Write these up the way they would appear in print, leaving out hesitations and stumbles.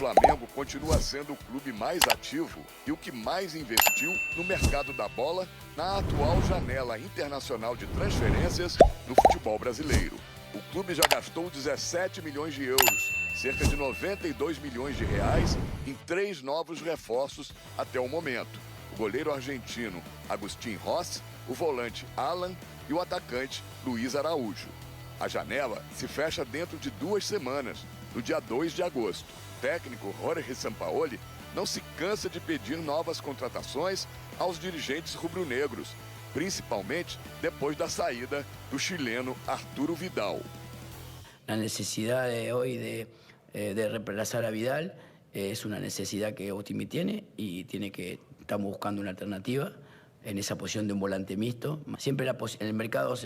Flamengo continua sendo o clube mais ativo e o que mais investiu no mercado da bola na atual janela internacional de transferências no futebol brasileiro. O clube já gastou 17 milhões de euros, cerca de 92 milhões de reais, em 3 novos reforços até o momento. O goleiro argentino Agustín Rossi, o volante Alan e o atacante Luiz Araújo. A janela se fecha dentro de 2 semanas, no dia 2 de agosto. O técnico Jorge Sampaoli não se cansa de pedir novas contratações aos dirigentes rubro-negros, principalmente depois da saída do chileno Arturo Vidal. La necesidad de hoy de reemplazar a Vidal es una necesidad que Optimi tiene y estamos buscando una alternativa en esa posición de un volante mixto. Siempre el mercado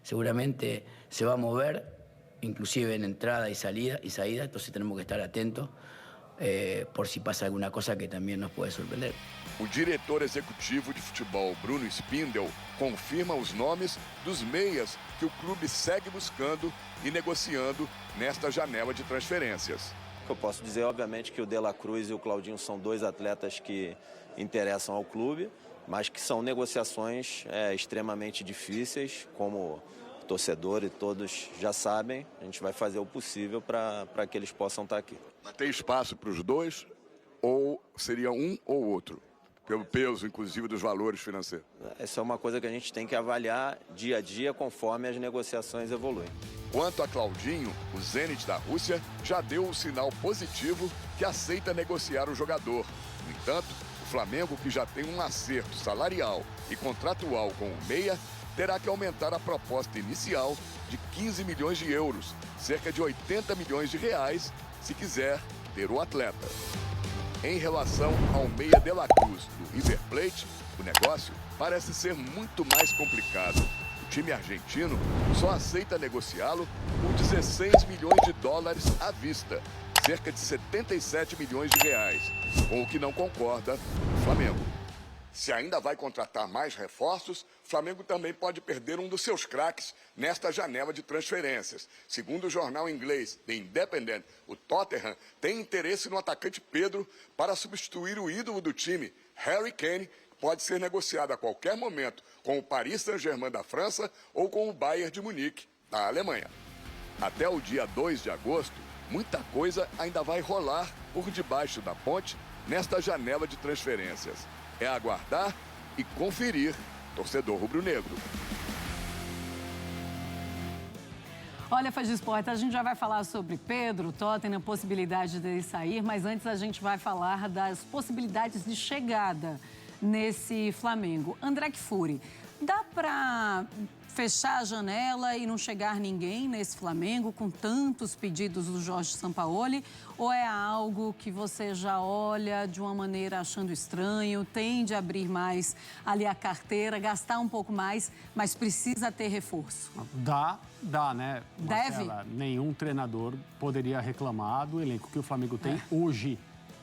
seguramente se va a mover, inclusive en entrada y salida, entonces tenemos que estar atentos por si pasa alguna cosa que también nos puede sorprender. O diretor executivo de futebol, Bruno Spindel, confirma os nomes dos meias que o clube segue buscando e negociando nesta janela de transferências. Eu posso dizer, obviamente, que o De La Cruz e o Claudinho são 2 atletas que interessam ao clube, mas que são negociações extremamente difíceis, como o torcedor e todos já sabem. A gente vai fazer o possível para que eles possam estar aqui. Tem espaço para os dois ou seria um ou outro? Pelo peso, inclusive, dos valores financeiros. Essa é uma coisa que a gente tem que avaliar dia a dia conforme as negociações evoluem. Quanto a Claudinho, o Zenit da Rússia já deu o sinal positivo que aceita negociar o jogador. No entanto, o Flamengo, que já tem um acerto salarial e contratual com o meia, terá que aumentar a proposta inicial de 15 milhões de euros, cerca de 80 milhões de reais, se quiser ter o atleta. Em relação ao meia De La Cruz do River Plate, o negócio parece ser muito mais complicado. O time argentino só aceita negociá-lo por 16 milhões de dólares à vista, cerca de 77 milhões de reais, com o que não concorda o Flamengo. Se ainda vai contratar mais reforços, o Flamengo também pode perder um dos seus craques nesta janela de transferências. Segundo o jornal inglês The Independent, o Tottenham tem interesse no atacante Pedro para substituir o ídolo do time, Harry Kane, que pode ser negociado a qualquer momento com o Paris Saint-Germain da França ou com o Bayern de Munique, da Alemanha. Até o dia 2 de agosto, muita coisa ainda vai rolar por debaixo da ponte nesta janela de transferências. É aguardar e conferir, torcedor rubro-negro. Olha, Faz de Esporte, a gente já vai falar sobre Pedro, Tottenham, possibilidade dele sair, mas antes a gente vai falar das possibilidades de chegada nesse Flamengo. André Kfouri, dá para fechar a janela e não chegar ninguém nesse Flamengo com tantos pedidos do Jorge Sampaoli? Ou é algo que você já olha de uma maneira achando estranho, tende a abrir mais ali a carteira, gastar um pouco mais, mas precisa ter reforço? Dá, né? Deve? Marcela, nenhum treinador poderia reclamar do elenco que o Flamengo tem hoje,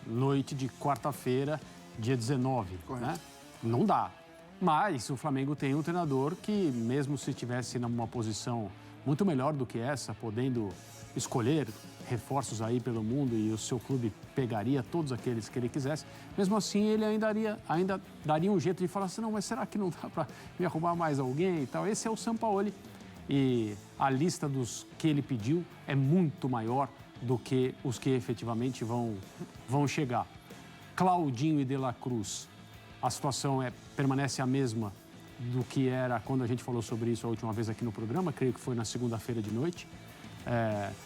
noite de quarta-feira, dia 19, né? Não dá. Mas o Flamengo tem um treinador que, mesmo se estivesse numa posição muito melhor do que essa, podendo escolher reforços aí pelo mundo e o seu clube pegaria todos aqueles que ele quisesse, mesmo assim ele ainda daria um jeito de falar assim, não, mas será que não dá para me arrumar mais alguém e tal? Esse é o Sampaoli e a lista dos que ele pediu é muito maior do que os que efetivamente vão chegar. Claudinho e De La Cruz. A situação permanece a mesma do que era quando a gente falou sobre isso a última vez aqui no programa, creio que foi na segunda-feira de noite.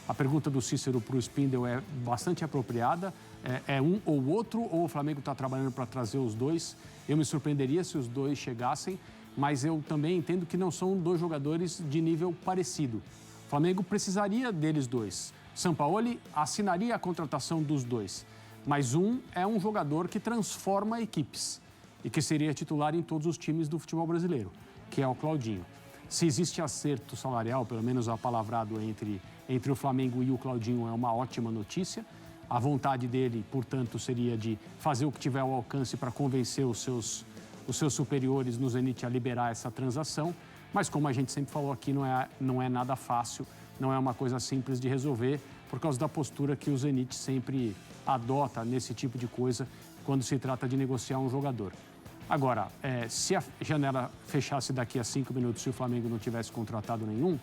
A pergunta do Cícero para o Spindel é bastante apropriada. É um ou outro, ou o Flamengo está trabalhando para trazer os dois? Eu me surpreenderia se os dois chegassem, mas eu também entendo que não são 2 jogadores de nível parecido. O Flamengo precisaria deles 2. Sampaoli assinaria a contratação dos 2, mas um é um jogador que transforma equipes e que seria titular em todos os times do futebol brasileiro, que é o Claudinho. Se existe acerto salarial, pelo menos apalavrado entre o Flamengo e o Claudinho, é uma ótima notícia. A vontade dele, portanto, seria de fazer o que tiver ao alcance para convencer os seus superiores no Zenit a liberar essa transação. Mas, como a gente sempre falou aqui, não é nada fácil, não é uma coisa simples de resolver. por causa da postura que o Zenit sempre adota nesse tipo de coisa quando se trata de negociar um jogador. Agora, se a janela fechasse daqui a 5 minutos, se o Flamengo não tivesse contratado nenhum,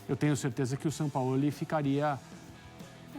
eu tenho certeza que o Sampaoli ficaria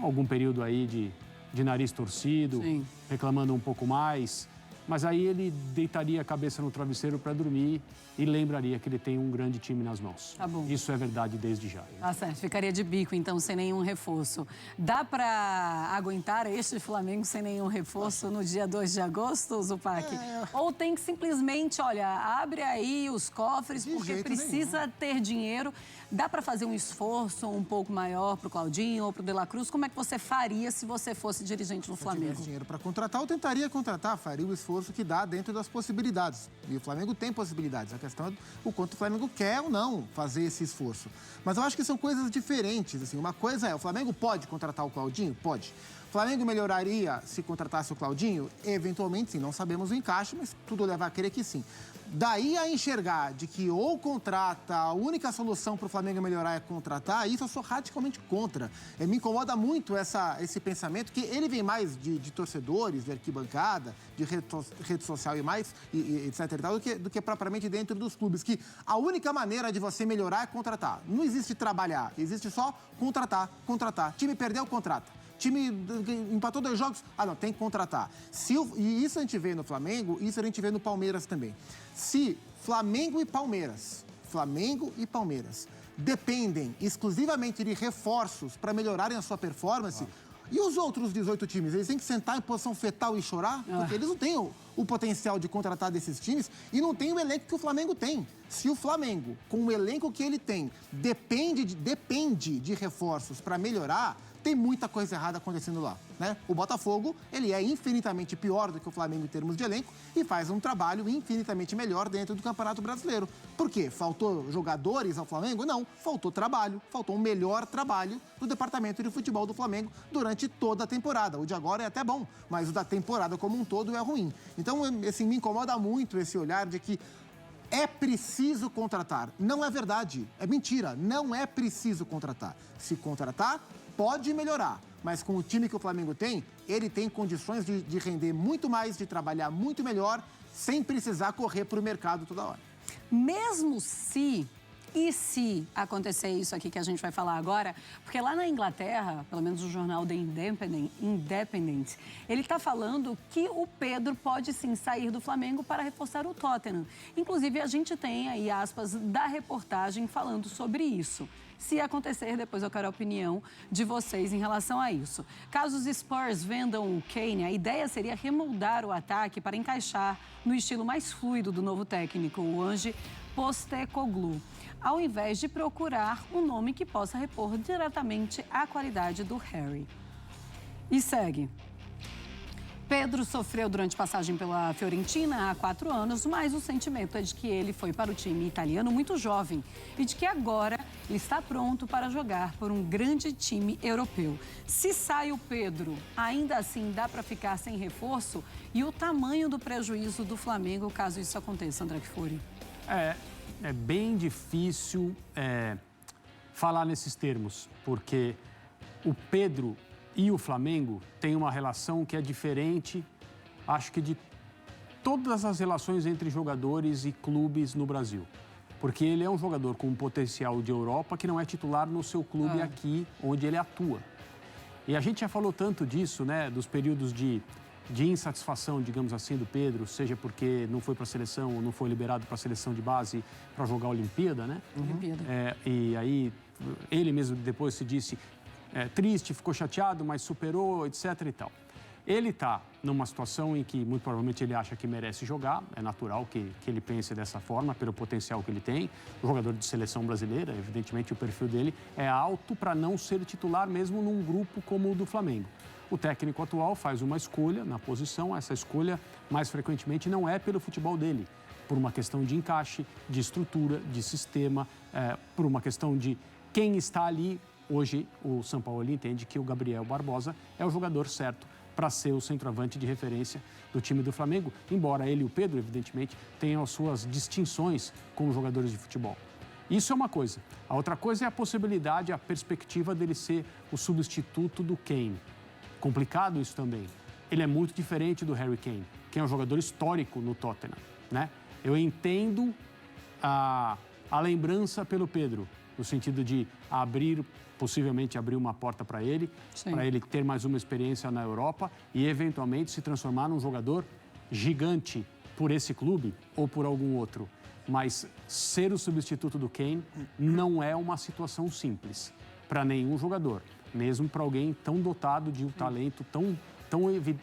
algum período aí de nariz torcido, Sim. reclamando um pouco mais. Mas aí ele deitaria a cabeça no travesseiro para dormir e lembraria que ele tem um grande time nas mãos. Tá bom. Isso é verdade desde já. Tá certo, ficaria de bico, então, sem nenhum reforço. Dá para aguentar este Flamengo sem nenhum reforço no dia 2 de agosto, Zupac? Ou tem que simplesmente, olha, abre aí os cofres, porque precisa ter dinheiro. Dá para fazer um esforço um pouco maior para o Claudinho ou para o De La Cruz? Como é que você faria se você fosse dirigente do Flamengo? Se tivesse dinheiro para contratar, eu tentaria contratar, faria o esforço que dá dentro das possibilidades. E o Flamengo tem possibilidades. A questão é o quanto o Flamengo quer ou não fazer esse esforço. Mas eu acho que são coisas diferentes. Assim. Uma coisa é, o Flamengo pode contratar o Claudinho? Pode. O Flamengo melhoraria se contratasse o Claudinho? Eventualmente, sim. Não sabemos o encaixe, mas tudo leva a crer que sim. Daí a enxergar de que ou contrata, a única solução para o Flamengo melhorar é contratar, isso eu sou radicalmente contra. Me incomoda muito esse pensamento, que ele vem mais de torcedores, de arquibancada, de rede social e mais, etc. e tal, do que propriamente dentro dos clubes. Que a única maneira de você melhorar é contratar. Não existe trabalhar, existe só contratar. Time perdeu, contrata. Time empatou 2 jogos, não, tem que contratar. E isso a gente vê no Flamengo, isso a gente vê no Palmeiras também. Se Flamengo e Palmeiras dependem exclusivamente de reforços para melhorarem a sua performance, e os outros 18 times, eles têm que sentar em posição fetal e chorar? Porque eles não têm o potencial de contratar desses times e não tem o elenco que o Flamengo tem. Se o Flamengo, com o elenco que ele tem, depende de reforços para melhorar, tem muita coisa errada acontecendo lá, né? O Botafogo, ele é infinitamente pior do que o Flamengo em termos de elenco e faz um trabalho infinitamente melhor dentro do Campeonato Brasileiro. Por quê? Faltou jogadores ao Flamengo? Não, faltou trabalho, faltou um melhor trabalho do Departamento de Futebol do Flamengo durante toda a temporada. O de agora é até bom, mas o da temporada como um todo é ruim. Então, assim, me incomoda muito esse olhar de que é preciso contratar. Não é verdade, é mentira, não é preciso contratar. Se contratar, pode melhorar, mas com o time que o Flamengo tem, ele tem condições de render muito mais, de trabalhar muito melhor, sem precisar correr para o mercado toda hora. Mesmo se acontecer isso aqui que a gente vai falar agora, porque lá na Inglaterra, pelo menos o jornal The Independent, ele está falando que o Pedro pode sim sair do Flamengo para reforçar o Tottenham. Inclusive, a gente tem aí aspas da reportagem falando sobre isso. Se acontecer, depois eu quero a opinião de vocês em relação a isso. Caso os Spurs vendam o Kane, a ideia seria remoldar o ataque para encaixar no estilo mais fluido do novo técnico, o Ange Postecoglou, ao invés de procurar um nome que possa repor diretamente a qualidade do Harry. E segue. Pedro sofreu durante passagem pela Fiorentina há 4 anos, mas o sentimento é de que ele foi para o time italiano muito jovem e de que agora ele está pronto para jogar por um grande time europeu. Se sai o Pedro, ainda assim dá para ficar sem reforço? E o tamanho do prejuízo do Flamengo caso isso aconteça, André Kfouri? É bem difícil falar nesses termos, porque o Pedro e o Flamengo têm uma relação que é diferente, acho que de todas as relações entre jogadores e clubes no Brasil. Porque ele é um jogador com um potencial de Europa que não é titular no seu clube aqui, onde ele atua. E a gente já falou tanto disso, né, dos períodos de insatisfação, digamos assim, do Pedro, seja porque não foi para a seleção ou não foi liberado para a seleção de base para jogar a Olimpíada, né? Olimpíada. E aí ele mesmo depois se disse triste, ficou chateado, mas superou, etc. e tal. Ele está numa situação em que, muito provavelmente, ele acha que merece jogar. É natural que ele pense dessa forma, pelo potencial que ele tem. O jogador de seleção brasileira, evidentemente, o perfil dele é alto para não ser titular mesmo num grupo como o do Flamengo. O técnico atual faz uma escolha na posição. Essa escolha, mais frequentemente, não é pelo futebol dele. Por uma questão de encaixe, de estrutura, de sistema, por uma questão de quem está ali. Hoje, o Sampaoli entende que o Gabriel Barbosa é o jogador certo para ser o centroavante de referência do time do Flamengo, embora ele e o Pedro, evidentemente, tenham as suas distinções como jogadores de futebol. Isso é uma coisa. A outra coisa é a possibilidade, a perspectiva dele ser o substituto do Kane. Complicado isso também. Ele é muito diferente do Harry Kane, que é um jogador histórico no Tottenham, né? Eu entendo a lembrança pelo Pedro, no sentido de possivelmente abrir uma porta para ele ter mais uma experiência na Europa e, eventualmente, se transformar num jogador gigante por esse clube ou por algum outro. Mas ser o substituto do Kane não é uma situação simples para nenhum jogador, mesmo para alguém tão dotado de um talento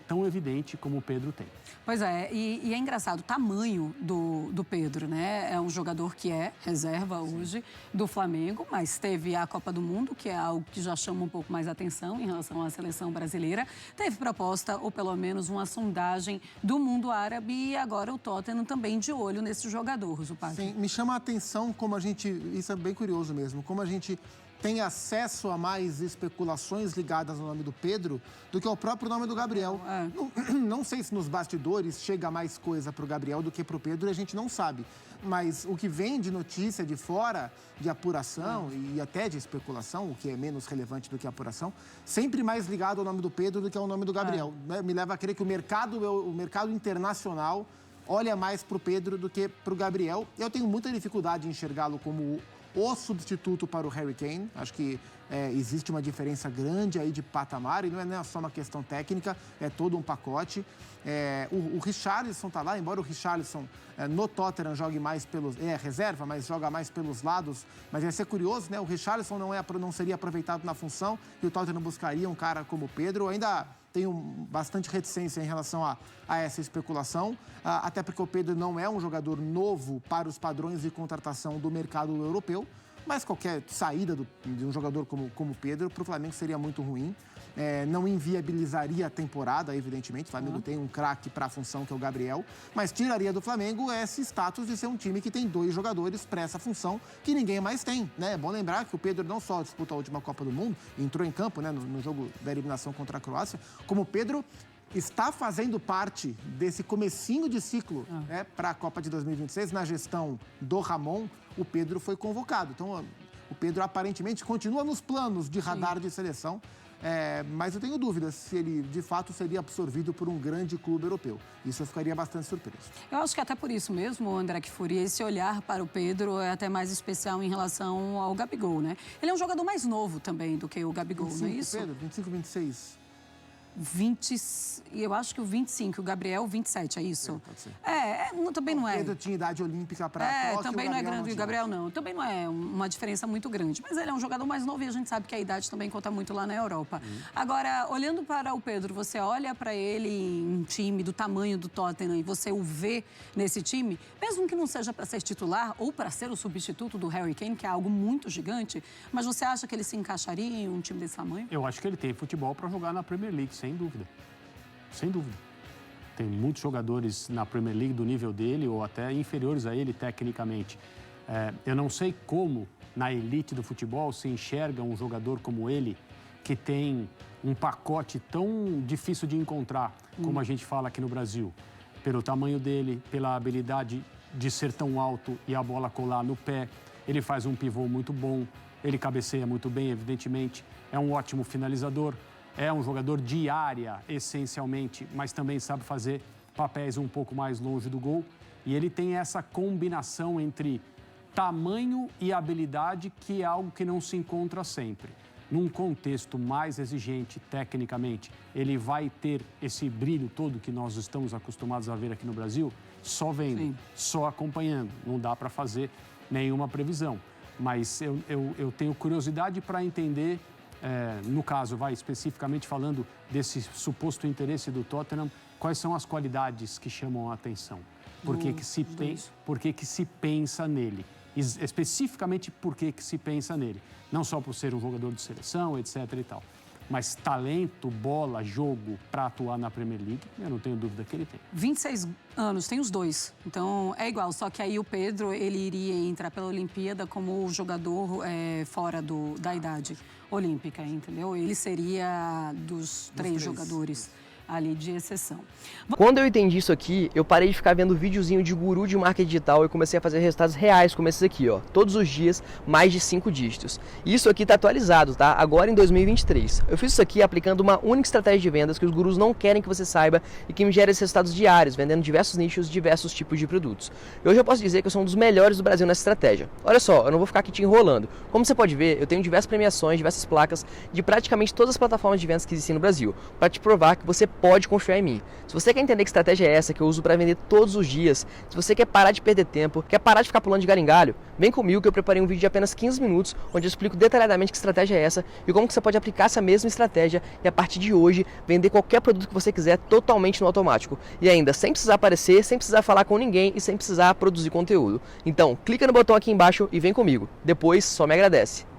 tão evidente como o Pedro tem. Pois é, e é engraçado o tamanho do Pedro, né? É um jogador que é reserva hoje do Flamengo, mas teve a Copa do Mundo, que é algo que já chama um pouco mais atenção em relação à seleção brasileira. Teve proposta, ou pelo menos uma sondagem do mundo árabe, e agora o Tottenham também de olho nesse jogador, Zupag. Sim, me chama a atenção como a gente, isso é bem curioso mesmo, como a gente tem acesso a mais especulações ligadas ao nome do Pedro do que ao próprio nome do Gabriel. Não sei se nos bastidores chega mais coisa para o Gabriel do que para o Pedro, a gente não sabe. Mas o que vem de notícia de fora, de apuração e até de especulação, o que é menos relevante do que a apuração, sempre mais ligado ao nome do Pedro do que ao nome do Gabriel. Me leva a crer que o mercado internacional olha mais para o Pedro do que para o Gabriel. Eu tenho muita dificuldade em enxergá-lo como o substituto para o Harry Kane. Acho que existe uma diferença grande aí de patamar e não é só uma questão técnica, é todo um pacote. O Richarlison está lá, embora o Richarlison no Tottenham jogue mais reserva, mas joga mais pelos lados. Mas ia ser curioso, né? O Richarlison não seria aproveitado na função e o Tottenham buscaria um cara como o Pedro. Ainda tenho bastante reticência em relação a essa especulação, até porque o Pedro não é um jogador novo para os padrões de contratação do mercado europeu, mas qualquer saída de um jogador como o Pedro para o Flamengo seria muito ruim. Não inviabilizaria a temporada, evidentemente. O Flamengo tem um craque para a função, que é o Gabriel, mas tiraria do Flamengo esse status de ser um time que tem 2 jogadores para essa função que ninguém mais tem, né? É bom lembrar que o Pedro não só disputou a última Copa do Mundo, entrou em campo, né, no jogo da eliminação contra a Croácia, como o Pedro está fazendo parte desse comecinho de ciclo para a Copa de 2026, na gestão do Ramon. O Pedro foi convocado. Então, o Pedro aparentemente continua nos planos de radar de seleção. Mas eu tenho dúvidas se ele, de fato, seria absorvido por um grande clube europeu. Isso eu ficaria bastante surpreso. Eu acho que até por isso mesmo, André Kfouri, esse olhar para o Pedro é até mais especial em relação ao Gabigol, né? Ele é um jogador mais novo também do que o Gabigol, 25, não é isso? Pedro, 25, 26... eu acho que o 25, o Gabriel 27, é isso? Pode ser. Também não é. O Pedro tinha idade olímpica para Tóquio, também não é grande, o Gabriel não. Também não é uma diferença muito grande. Mas ele é um jogador mais novo e a gente sabe que a idade também conta muito lá na Europa. Agora, olhando para o Pedro, você olha para ele em um time do tamanho do Tottenham e você o vê nesse time, mesmo que não seja para ser titular ou para ser o substituto do Harry Kane, que é algo muito gigante, mas você acha que ele se encaixaria em um time desse tamanho? Eu acho que ele tem futebol para jogar na Premier League, sem dúvida. Sem dúvida. Tem muitos jogadores na Premier League do nível dele ou até inferiores a ele tecnicamente. Eu não sei como, na elite do futebol, se enxerga um jogador como ele, que tem um pacote tão difícil de encontrar, como a gente fala aqui no Brasil. Pelo tamanho dele, pela habilidade de ser tão alto e a bola colar no pé. Ele faz um pivô muito bom, ele cabeceia muito bem, evidentemente. É um ótimo finalizador. É um jogador de área, essencialmente, mas também sabe fazer papéis um pouco mais longe do gol. E ele tem essa combinação entre tamanho e habilidade, que é algo que não se encontra sempre. Num contexto mais exigente, tecnicamente, ele vai ter esse brilho todo que nós estamos acostumados a ver aqui no Brasil, só vendo, só acompanhando. Não dá para fazer nenhuma previsão. Mas eu tenho curiosidade para entender... no caso, especificamente falando desse suposto interesse do Tottenham, quais são as qualidades que chamam a atenção? Por que se pensa nele? Especificamente, por que se pensa nele? Não só por ser um jogador de seleção, etc. e tal. Mas talento, bola, jogo para atuar na Premier League, eu não tenho dúvida que ele tem. 26 anos, tem os dois. Então, é igual. Só que aí o Pedro, ele iria entrar pela Olimpíada como jogador fora da idade olímpica, entendeu? Ele seria dos três jogadores. ali de exceção. Quando eu entendi isso aqui, eu parei de ficar vendo videozinho de guru de marketing digital e comecei a fazer resultados reais como esses aqui, ó. Todos os dias, mais de 5 dígitos. E isso aqui tá atualizado, tá? Agora em 2023. Eu fiz isso aqui aplicando uma única estratégia de vendas que os gurus não querem que você saiba e que me gera esses resultados diários, vendendo diversos nichos, diversos tipos de produtos. E hoje eu posso dizer que eu sou um dos melhores do Brasil nessa estratégia. Olha só, eu não vou ficar aqui te enrolando. Como você pode ver, eu tenho diversas premiações, diversas placas de praticamente todas as plataformas de vendas que existem no Brasil, para te provar que você pode confiar em mim. Se você quer entender que estratégia é essa que eu uso para vender todos os dias, se você quer parar de perder tempo, quer parar de ficar pulando de galho em galho, vem comigo que eu preparei um vídeo de apenas 15 minutos, onde eu explico detalhadamente que estratégia é essa e como que você pode aplicar essa mesma estratégia e a partir de hoje vender qualquer produto que você quiser totalmente no automático. E ainda sem precisar aparecer, sem precisar falar com ninguém e sem precisar produzir conteúdo. Então, clica no botão aqui embaixo e vem comigo. Depois, só me agradece.